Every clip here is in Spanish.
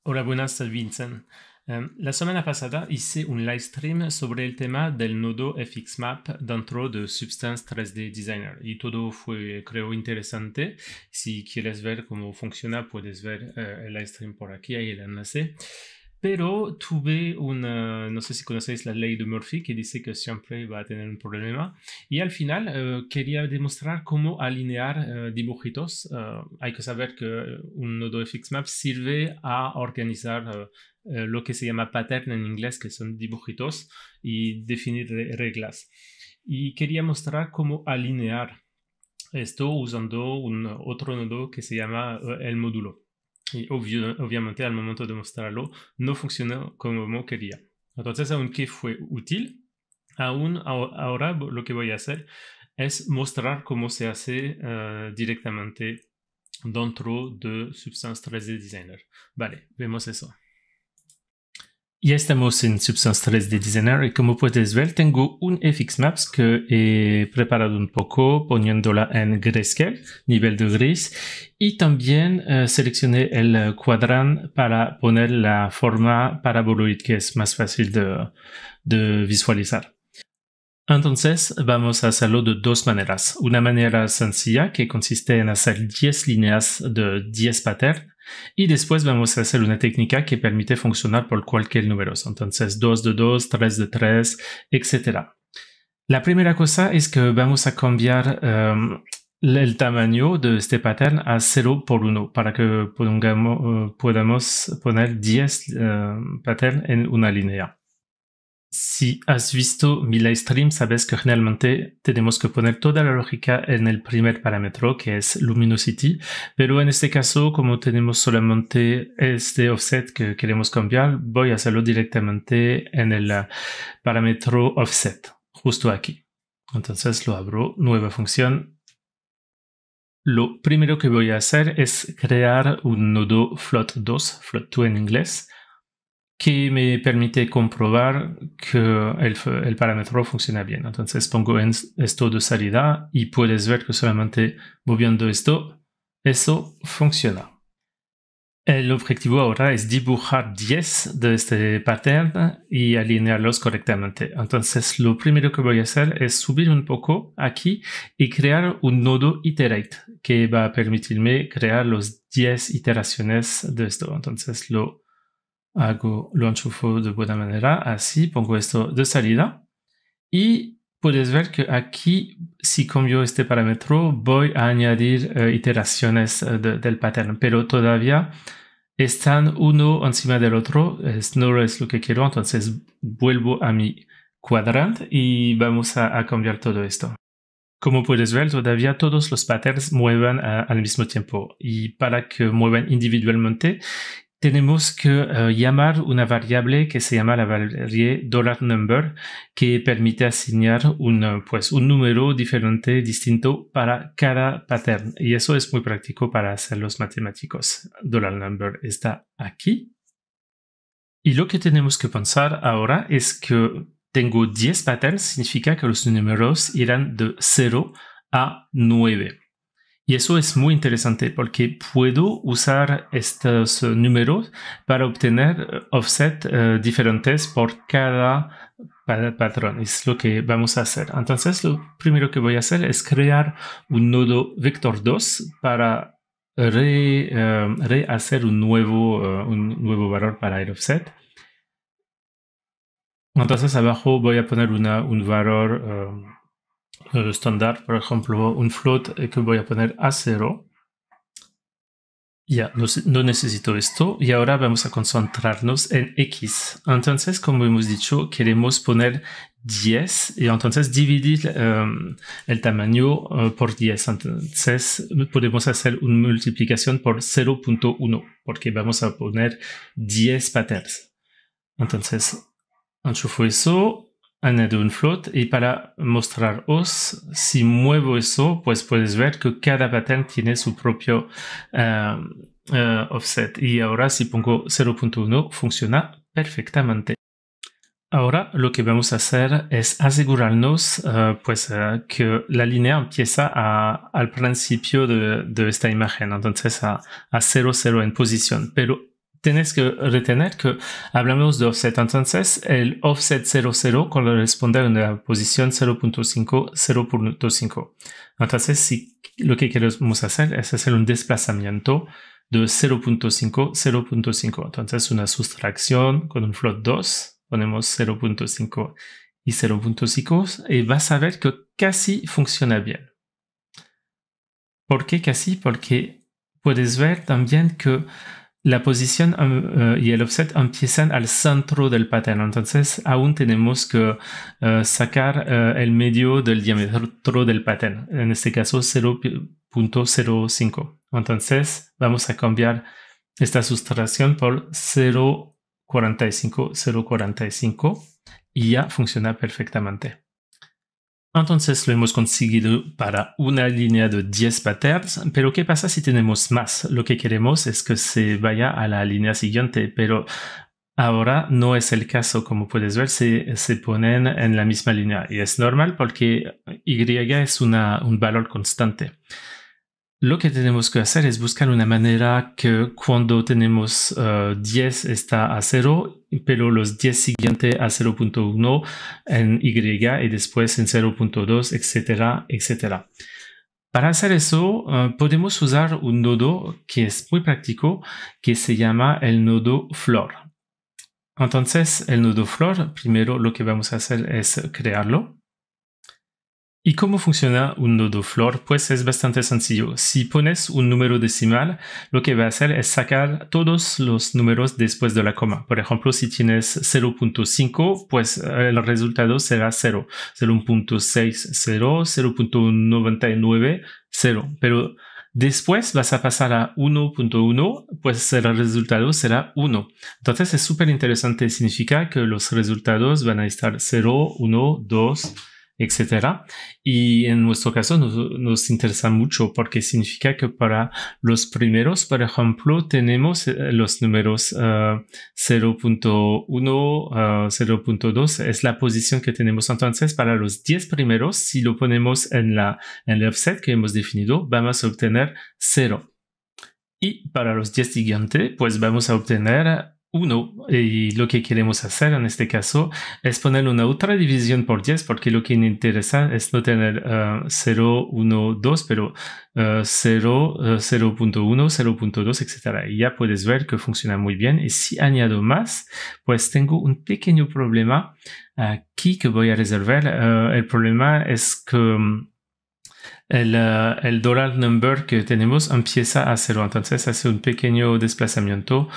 Hola, buenas, Vincent. La semana pasada hice un live stream sobre el tema del nodo FXMap dentro de Substance 3D Designer y todo fue, creo, interesante. Si quieres ver cómo funciona, puedes ver el live stream por aquí, ahí el enlace. Pero tuve una, no sé si conocéis la ley de Murphy, que dice que siempre va a tener un problema. Y al final quería demostrar cómo alinear dibujitos. Hay que saber que un nodo FXMap sirve a organizar lo que se llama pattern en inglés, que son dibujitos, y definir reglas. Y quería mostrar cómo alinear esto usando un otro nodo que se llama el módulo. Y obviamente al momento de mostrarlo no funcionó como quería. Entonces, aunque fue útil, ahora lo que voy a hacer es mostrar cómo se hace directamente dentro de Substance 3D Designer. Vale, vemos eso. Ya estamos en Substance 3D Designer y como puedes ver tengo un FXmaps que he preparado un poco poniéndola en Grayscale, nivel de gris, y también seleccioné el cuadrante para poner la forma paraboloid que es más fácil de visualizar. Entonces vamos a hacerlo de dos maneras. Una manera sencilla que consiste en hacer 10 líneas de 10 patterns y después vamos a hacer una técnica que permite funcionar por cualquier número. Entonces 2 de 2, 3 de 3, etc. La primera cosa es que vamos a cambiar el tamaño de este pattern a 0 por 1 para que podamos poner 10 patterns en una línea. Si has visto mi live stream, sabes que generalmente tenemos que poner toda la lógica en el primer parámetro, que es Luminosity, pero en este caso, como tenemos solamente este offset que queremos cambiar, voy a hacerlo directamente en el parámetro offset, justo aquí. Entonces lo abro, nueva función. Lo primero que voy a hacer es crear un nodo float2, float2 en inglés, que me permite comprobar que el parámetro funciona bien. Entonces pongo en esto de salida y puedes ver que solamente moviendo esto, eso funciona. El objetivo ahora es dibujar 10 de este pattern y alinearlos correctamente. Entonces lo primero que voy a hacer es subir un poco aquí y crear un nodo iterate que va a permitirme crear los 10 iteraciones de esto. Entonces lo enchufo de buena manera, así pongo esto de salida y puedes ver que aquí si cambio este parámetro voy a añadir iteraciones del pattern, pero todavía están uno encima del otro, no es lo que quiero, entonces vuelvo a mi cuadrante y vamos a cambiar todo esto. Como puedes ver, todavía todos los patterns mueven al mismo tiempo y para que muevan individualmente tenemos que llamar una variable que se llama la variable $number que permite asignar un número diferente, distinto para cada pattern. Y eso es muy práctico para hacer los matemáticos. $number está aquí. Y lo que tenemos que pensar ahora es que tengo 10 patterns, significa que los números irán de 0 a 9. Y eso es muy interesante porque puedo usar estos números para obtener offset diferentes por cada patrón. Es lo que vamos a hacer. Entonces, lo primero que voy a hacer es crear un nodo vector2 para rehacer un nuevo valor para el offset. Entonces, abajo voy a poner un valor estándar, por ejemplo, un float que voy a poner a 0. Ya, no necesito esto. Y ahora vamos a concentrarnos en X. Entonces, como hemos dicho, queremos poner 10 y entonces dividir el tamaño por 10. Entonces, podemos hacer una multiplicación por 0.1 porque vamos a poner 10 patterns. Entonces, enchufo eso. Añado un float y para mostraros, si muevo eso, pues puedes ver que cada pattern tiene su propio offset. Y ahora si pongo 0.1 funciona perfectamente. Ahora lo que vamos a hacer es asegurarnos que la línea empieza al principio de esta imagen, entonces a 0, 0 en posición. Pero tenés que retener que hablamos de offset. Entonces, el offset 00 corresponde a una posición 0.5, 0.5. Entonces, si lo que queremos hacer es hacer un desplazamiento de 0.5, 0.5. Entonces, una sustracción con un float 2, ponemos 0.5 y 0.5 y vas a ver que casi funciona bien. ¿Por qué casi? Porque puedes ver también que la posición y el offset empiezan al centro del pattern. Entonces, aún tenemos que sacar el medio del diámetro del pattern. En este caso, 0.05. Entonces, vamos a cambiar esta sustracción por 0.45, 0.45 y ya funciona perfectamente. Entonces lo hemos conseguido para una línea de 10 patterns, pero ¿qué pasa si tenemos más? Lo que queremos es que se vaya a la línea siguiente, pero ahora no es el caso. Como puedes ver, se ponen en la misma línea y es normal porque Y es un valor constante. Lo que tenemos que hacer es buscar una manera que cuando tenemos 10 está a 0, pero los 10 siguientes a 0.1 en Y y después en 0.2, etcétera, etcétera. Para hacer eso, podemos usar un nodo que es muy práctico, que se llama el nodo floor. Entonces, el nodo floor, primero lo que vamos a hacer es crearlo. ¿Y cómo funciona un nodo floor? Pues es bastante sencillo. Si pones un número decimal, lo que va a hacer es sacar todos los números después de la coma. Por ejemplo, si tienes 0.5, pues el resultado será 0. 0.60, 0.99, 0. Pero después vas a pasar a 1.1, pues el resultado será 1. Entonces es súper interesante. Significa que los resultados van a estar 0, 1, 2, etcétera. Y en nuestro caso nos interesa mucho porque significa que para los primeros, por ejemplo, tenemos los números 0.1, 0.2 es la posición que tenemos. Entonces, para los 10 primeros, si lo ponemos en el offset que hemos definido, vamos a obtener 0. Y para los 10 siguientes, pues vamos a obtener 1. Y lo que queremos hacer en este caso es poner una otra división por 10, porque lo que nos interesa es no tener 0, 1, 2, pero 0, 0.1, 0.2, etc. Y ya puedes ver que funciona muy bien. Y si añado más, pues tengo un pequeño problema aquí que voy a resolver. El problema es que el dollar number que tenemos empieza a 0, entonces hace un pequeño desplazamiento.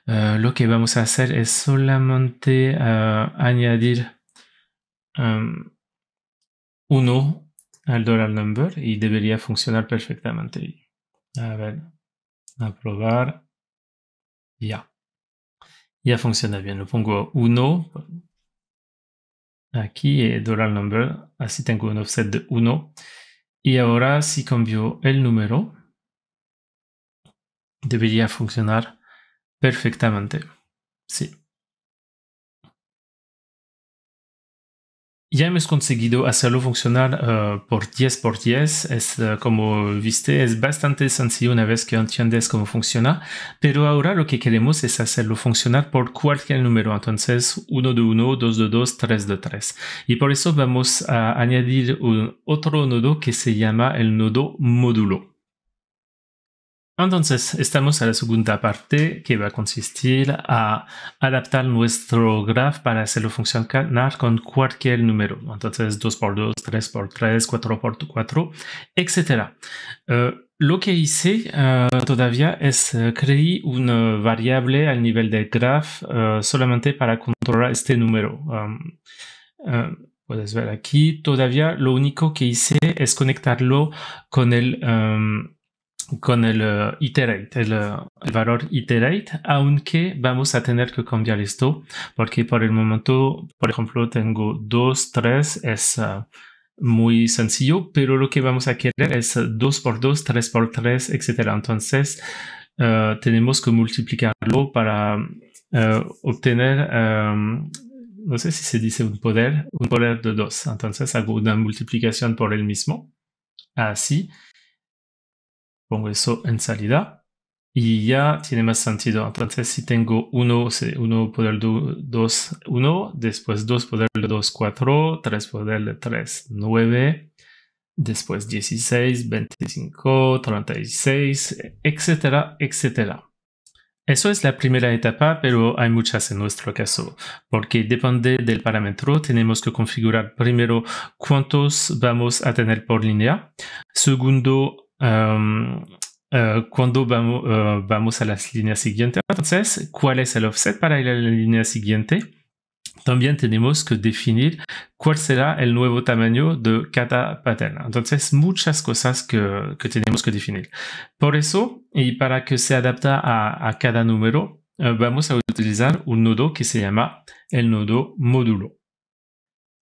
Lo que vamos a hacer es solamente añadir 1 al dollar number y debería funcionar perfectamente. A ver, a probar. Ya funciona bien. Lo pongo 1 aquí y dollar number, así tengo un offset de 1. Y ahora si cambio el número, debería funcionar perfectamente. Sí. Ya hemos conseguido hacerlo funcionar por 10 por 10. Es, como viste, es bastante sencillo una vez que entiendes cómo funciona. Pero ahora lo que queremos es hacerlo funcionar por cualquier número. Entonces, 1 de 1, 2 de 2, 3 de 3. Y por eso vamos a añadir otro nodo que se llama el nodo módulo. Entonces, estamos a la segunda parte que va a consistir a adaptar nuestro graph para hacerlo funcionar con cualquier número. Entonces, 2x2, 3x3, 4x4, etc. Lo que hice todavía es crear una variable al nivel del graph solamente para controlar este número. Puedes ver aquí, todavía lo único que hice es conectarlo con el iterate, el valor iterate, aunque vamos a tener que cambiar esto, porque por el momento, por ejemplo, tengo 2, 3, es muy sencillo, pero lo que vamos a querer es 2x2, 3x3, etc. Entonces, tenemos que multiplicarlo para obtener, no sé si se dice un poder de 2. Entonces, hago una multiplicación por el mismo, así. Pongo eso en salida y ya tiene más sentido. Entonces, si tengo 1, 1 poder de 2, 1, después 2 poder de 2, 4, 3 poder de 3, 9, después 16, 25, 36, etcétera, etcétera. Eso es la primera etapa, pero hay muchas en nuestro caso, porque depende del parámetro. Tenemos que configurar primero cuántos vamos a tener por línea. Segundo, cuando vamos a la línea siguiente. Entonces, ¿cuál es el offset para ir a la línea siguiente? También tenemos que definir cuál será el nuevo tamaño de cada pattern. Entonces, muchas cosas que tenemos que definir. Por eso, y para que se adapte a cada número, vamos a utilizar un nodo que se llama el nodo módulo.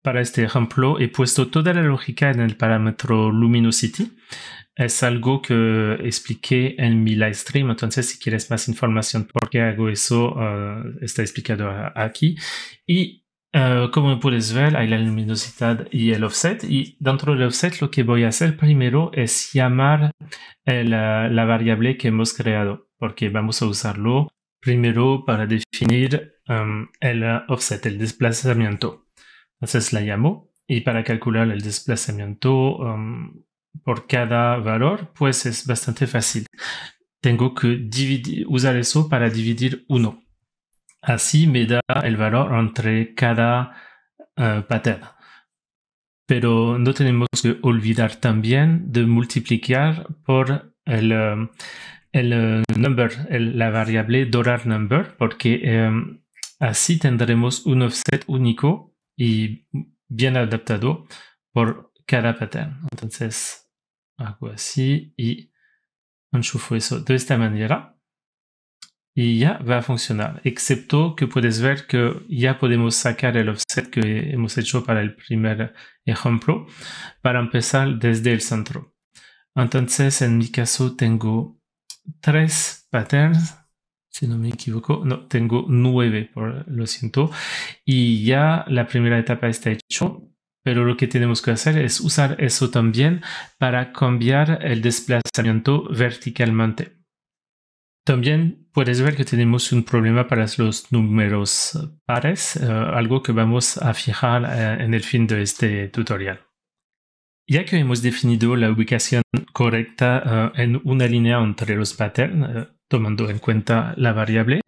Para este ejemplo, he puesto toda la lógica en el parámetro luminosity. Es algo que expliqué en mi live stream, entonces si quieres más información por qué hago eso, está explicado aquí. Y como puedes ver, hay la luminosidad y el offset. Y dentro del offset lo que voy a hacer primero es llamar la variable que hemos creado, porque vamos a usarlo primero para definir el offset, el desplazamiento. Entonces la llamo y para calcular el desplazamiento por cada valor, pues es bastante fácil. Tengo que usar eso para dividir 1. Así me da el valor entre cada pattern. Pero no tenemos que olvidar también de multiplicar por el number, la variable $number, porque así tendremos un offset único y bien adaptado por cada pattern. Entonces hago así y enchufo eso de esta manera y ya va a funcionar, excepto que puedes ver que ya podemos sacar el offset que hemos hecho para el primer ejemplo para empezar desde el centro. Entonces en mi caso tengo 3 patterns, si no me equivoco, no, tengo 9, lo siento, y ya la primera etapa está hecho. Pero lo que tenemos que hacer es usar eso también para cambiar el desplazamiento verticalmente. También puedes ver que tenemos un problema para los números pares, algo que vamos a fijar en el fin de este tutorial. Ya que hemos definido la ubicación correcta en una línea entre los patterns, tomando en cuenta la variable,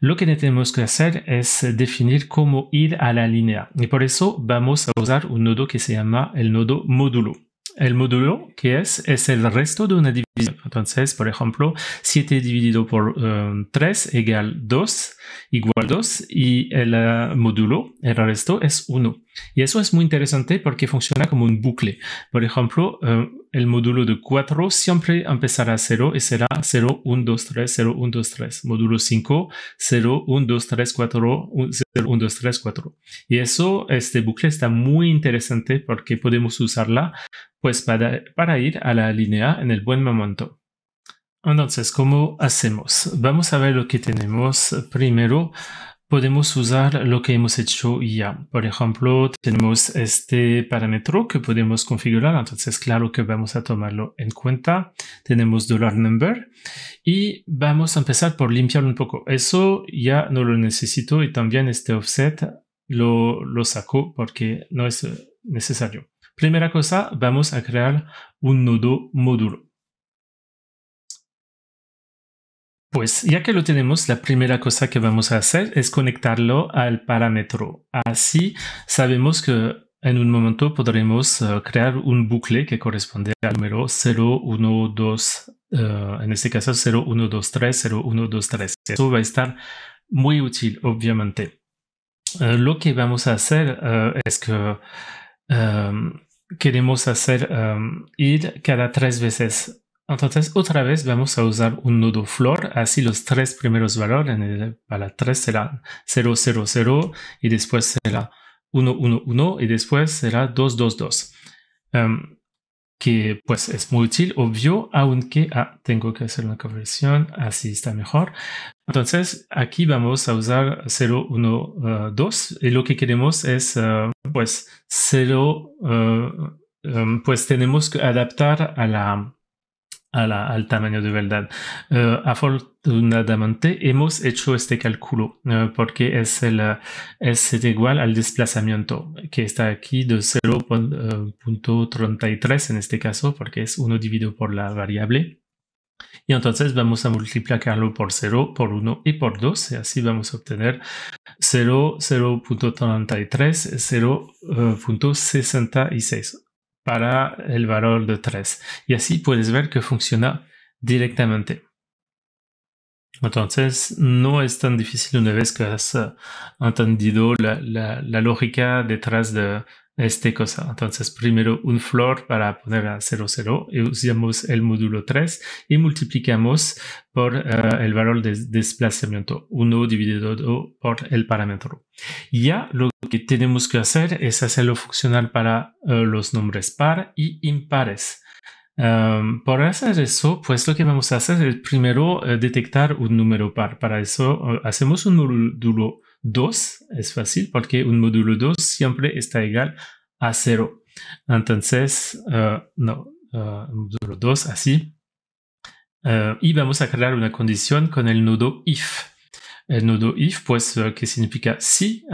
lo que tenemos que hacer es definir cómo ir a la línea. Y por eso vamos a usar un nodo que se llama el nodo módulo. El módulo, ¿qué es? Es el resto de una división. Entonces, por ejemplo, 7 dividido por 3 igual 2, y el módulo, el resto, es 1. Y eso es muy interesante porque funciona como un bucle. Por ejemplo, el módulo de 4 siempre empezará a 0 y será 0, 1, 2, 3, 0, 1, 2, 3. Módulo 5, 0, 1, 2, 3, 4, 0, 1, 2, 3, 4. Y eso, este bucle está muy interesante porque podemos usarla pues para ir a la línea en el buen momento. Entonces, ¿cómo hacemos? Vamos a ver lo que tenemos. Primero, podemos usar lo que hemos hecho ya. Por ejemplo, tenemos este parámetro que podemos configurar. Entonces, claro que vamos a tomarlo en cuenta. Tenemos $number y vamos a empezar por limpiar un poco. Eso ya no lo necesito y también este offset lo saco porque no es necesario. Primera cosa, vamos a crear un nodo módulo. Pues ya que lo tenemos, la primera cosa que vamos a hacer es conectarlo al parámetro. Así sabemos que en un momento podremos crear un bucle que corresponde al número 0, 1, 2, en este caso 0, 1, 2, 3, 0, 1, 2, 3. Eso va a estar muy útil, obviamente. Lo que vamos a hacer es que queremos hacer ir cada 3 veces. Entonces, otra vez vamos a usar un nodo floor, así los 3 primeros valores, para 3 será 0, 0, 0, y después será 1, 1, 1, y después será 2, 2, 2. Que pues es muy útil, obvio, aunque tengo que hacer una conversión, así está mejor. Entonces, aquí vamos a usar 0, 1, 2, y lo que queremos es, pues, 0, pues tenemos que adaptar a al tamaño de verdad. Afortunadamente hemos hecho este cálculo porque es igual al desplazamiento que está aquí de 0.33 en este caso, porque es 1 dividido por la variable. Y entonces vamos a multiplicarlo por 0, por 1 y por 2, y así vamos a obtener 0.33, 0.66 para el valor de 3. Y así puedes ver que funciona directamente. Entonces, no es tan difícil una vez que has entendido la lógica detrás de esta cosa. Entonces, primero un floor para poner a 0, 0, y usamos el módulo 3 y multiplicamos por el valor de desplazamiento, 1 dividido por el parámetro. Ya lo que tenemos que hacer es hacerlo funcionar para los nombres par y impares. Por hacer eso, pues lo que vamos a hacer es primero detectar un número par. Para eso hacemos un módulo 2, es fácil porque un módulo 2 siempre está igual a 0. Entonces, un módulo 2 así. Y vamos a crear una condición con el nodo if. El nodo if, pues, que significa si,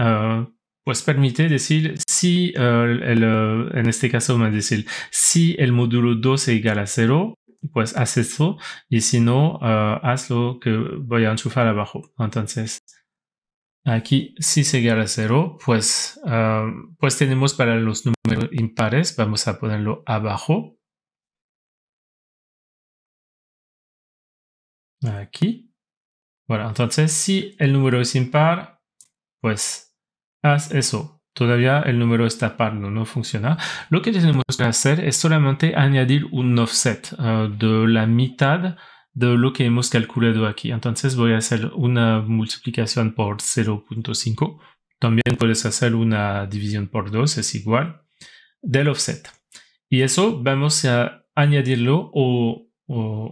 pues permite decir si, en este caso vamos a decir, si el módulo 2 es igual a 0, pues haz eso, y si no, haz lo que voy a enchufar abajo. Entonces, aquí, si es igual a 0, pues tenemos para los números impares, vamos a ponerlo abajo. Aquí. Bueno, entonces, si el número es impar, pues haz eso. Todavía el número está par, no funciona. Lo que tenemos que hacer es solamente añadir un offset de la mitad de lo que hemos calculado aquí. Entonces voy a hacer una multiplicación por 0.5. También puedes hacer una división por 2, es igual, del offset. Y eso vamos a añadirlo o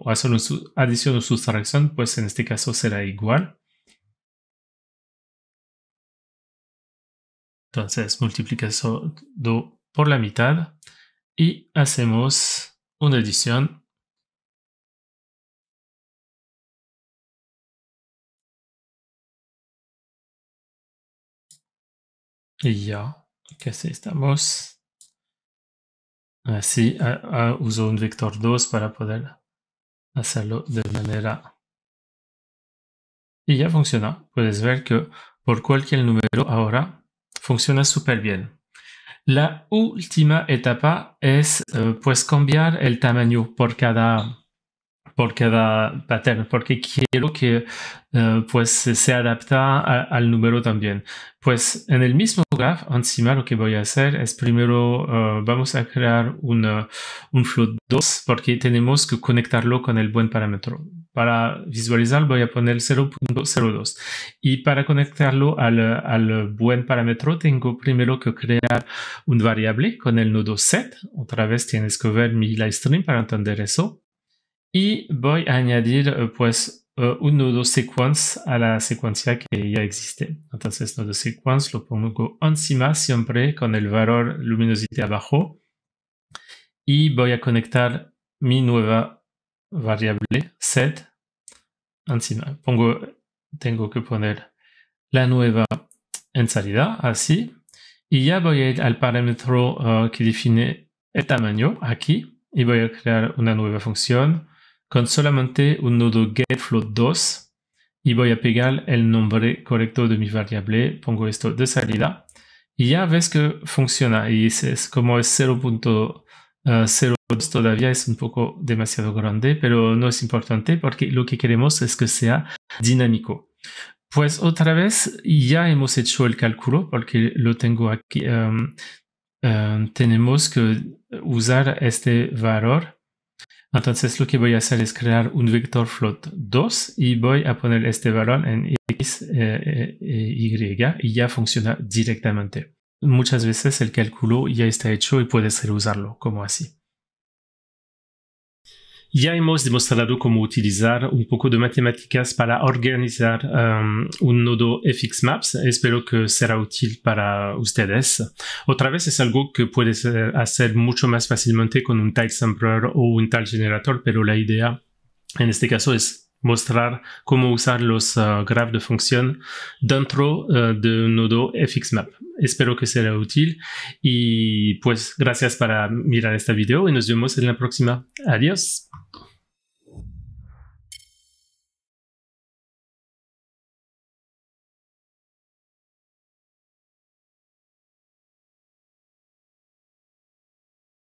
hacer una adición o sustracción, pues en este caso será igual. Entonces multiplicamos por la mitad y hacemos una adición. Y ya, casi estamos. Así uso un vector 2 para poder hacerlo de manera. Y ya funciona. Puedes ver que por cualquier número ahora funciona súper bien. La última etapa es pues cambiar el tamaño por cada pattern, porque quiero que pues se adapta al número también. Pues en el mismo graph, encima lo que voy a hacer es primero vamos a crear un float 2 porque tenemos que conectarlo con el buen parámetro. Para visualizar voy a poner 0.02 y para conectarlo al buen parámetro tengo primero que crear un variable con el nodo set. Otra vez tienes que ver mi livestream para entender eso. Y voy a añadir pues un nodo sequence a la secuencia que ya existe. Entonces nodo sequence lo pongo encima siempre con el valor luminosidad abajo. Y voy a conectar mi nueva variable set encima. Tengo que poner la nueva en salida, así. Y ya voy a ir al parámetro que define el tamaño aquí. Y voy a crear una nueva función con solamente un nodo getFloat2 y voy a pegar el nombre correcto de mi variable, pongo esto de salida y ya ves que funciona y como es 0.02 todavía es un poco demasiado grande, pero no es importante porque lo que queremos es que sea dinámico. Pues otra vez ya hemos hecho el cálculo porque lo tengo aquí. Tenemos que usar este valor. Entonces lo que voy a hacer es crear un vector float 2 y voy a poner este valor en x, y y ya funciona directamente. Muchas veces el cálculo ya está hecho y puedes reusarlo como así. Ya hemos demostrado cómo utilizar un poco de matemáticas para organizar un nodo FXMaps. Espero que será útil para ustedes. Otra vez es algo que puedes hacer mucho más fácilmente con un tile sampler o un tile generator, pero la idea en este caso es mostrar cómo usar los grafos de función dentro de un nodo FXMap. Espero que sea útil y pues gracias para mirar este video y nos vemos en la próxima. Adiós.